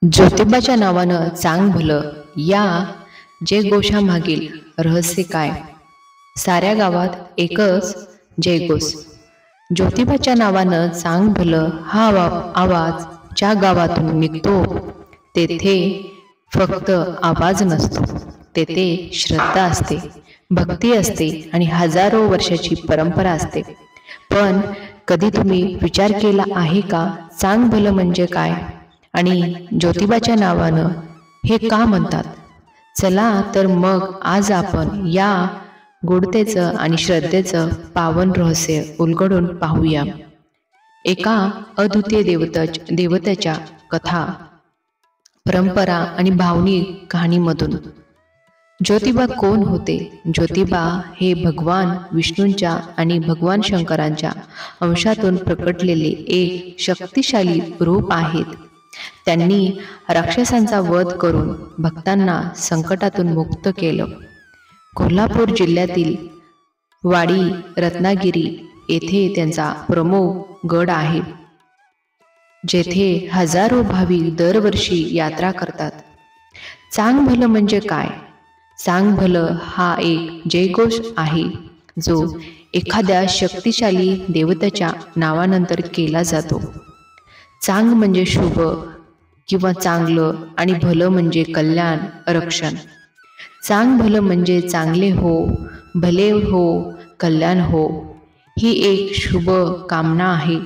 ज्योतिबाच्या नावानं चांग भलं या जयघोषामागील रहस्य काय? साऱ्या गावात एकच जयघोष. ज्योतिबाच्या नावानं चांग भलं हा आवाज ज्या गावातून निघतो तेथे फक्त आवाज नसतो, तेथे श्रद्धा असते, भक्ती असते आणि हजारो वर्षाची परंपरा असते. पण कधी तुम्ही विचार केला आहे का, चांग भलं म्हणजे काय आणि ज्योतिबाच्या नावानं हे का म्हणतात? चला तर मग आज आपण या गोडतेचं आणि श्रद्धेचं पावन रहस्य उलगडून पाहूया. एका अद्वितीय देवतेच्या कथा, परंपरा आणि भावनिक कहाणीमधून. ज्योतिबा कोण होते? ज्योतिबा हे भगवान विष्णूंच्या आणि भगवान शंकरांच्या अंशातून प्रकटलेले एक शक्तिशाली रूप आहेत. त्यांनी राक्षसांचा वध करून भक्तांना संकटातून मुक्त केलं. कोल्हापूर जिल्ह्यातील वाडी रत्नागिरी येथे त्यांचा प्रमुख गड आहे, जेथे हजारो भाविक दरवर्षी यात्रा करतात. चांग भलं म्हणजे काय? चांग भलं हा एक जयघोष आहे, जो एखाद्या शक्तिशाली देवतेच्या नावानंतर केला जातो. चांग म्हणजे शुभ किंवा चांगलं आणि भलं म्हणजे कल्याण, रक्षण. चांग भलं म्हणजे चांगले हो, भले हो, कल्याण हो, ही एक शुभ कामना आहे.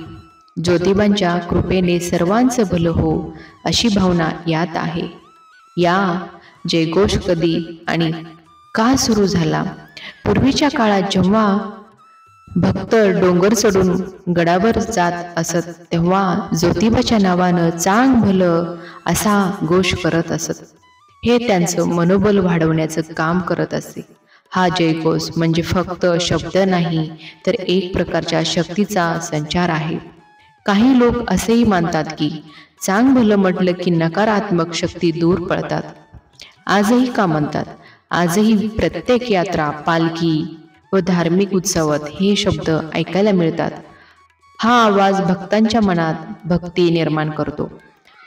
ज्योतिबांच्या कृपेने सर्वांचं भलं हो अशी भावना यात आहे. या जयघोष कधी आणि का सुरू झाला? पूर्वीच्या काळात जेव्हा भक्त डोंगर चढून गडावर जात असत, तेव्हा ज्योतिबाच्या नावानं चांग भलं असा घोष करत असत. हे त्यांचं मनोबल वाढवण्याचं काम करत असे. हा जयघोष म्हणजे फक्त शब्द नाही, तर एक प्रकारच्या शक्तीचा संचार आहे. काही लोक असेही मानतात की चांग भलं म्हटलं की नकारात्मक शक्ती दूर पळतात. आजही का म्हणतात? आजही प्रत्येक यात्रा, पालखी व धार्मिक उत्सवात हे शब्द ऐकायला मिळतात. हा आवाज भक्तांच्या मनात भक्ती निर्माण करतो,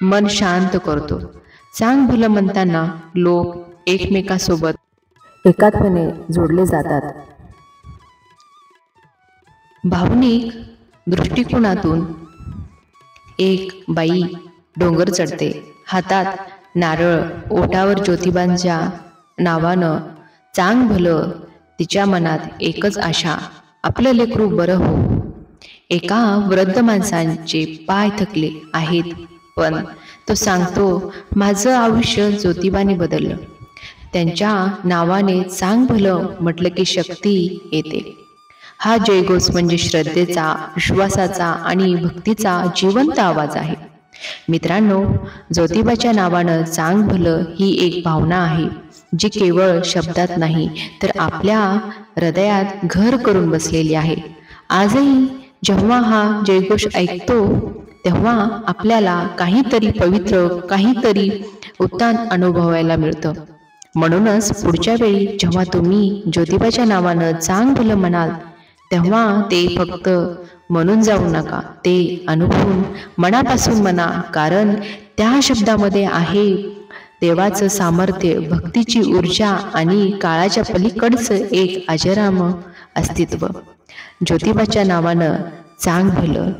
मन शांत करतो. चांग भलं म्हणताना लोक एकमेकांसोबत एकात्म्याने जोडले जातात. भावनिक दृष्टिकोनातून एक बाई डोंगर चढते, हातात नारळ, ओठावर ज्योतिबांच्या नावानं चांग भलं. तिच्या मनात एकच आशा, आपलं लेकरू बरं हो. एका वृद्ध माणसांचे पाय थकले आहेत, पण तो सांगतो, माझं आयुष्य ज्योतिबाने बदललं. त्यांच्या नावाने चांग भलं म्हटलं की शक्ती येते. हा जयघोष म्हणजे श्रद्धेचा, विश्वासाचा आणि भक्तीचा जिवंत आवाज आहे. मित्रांनो, ज्योतिबाच्या नावानं चांग भलं ही एक भावना आहे, जी केवळ शब्दात नाही तर आपल्या हृदयात घर करून बसलेली आहे. आजही जेव्हा हा जयघोष ऐकतो, तेव्हा आपल्याला काहीतरी पवित्र, काहीतरी उत्तम अनुभवायला मिळतं. म्हणूनच पुढच्या वेळी जेव्हा तुम्ही ज्योतिबाच्या नावानं चांग भलं म्हणाल, तेव्हा ते फक्त म्हणून जाऊ नका, ते अनुभवून मनापासून म्हणा, कारण त्या शब्दामध्ये आहे देवाचं सामर्थ्य, भक्तीची ऊर्जा आणि काळाच्या पलीकडचं एक अजरामर अस्तित्व. ज्योतिबाच्या नावानं चांग भलं.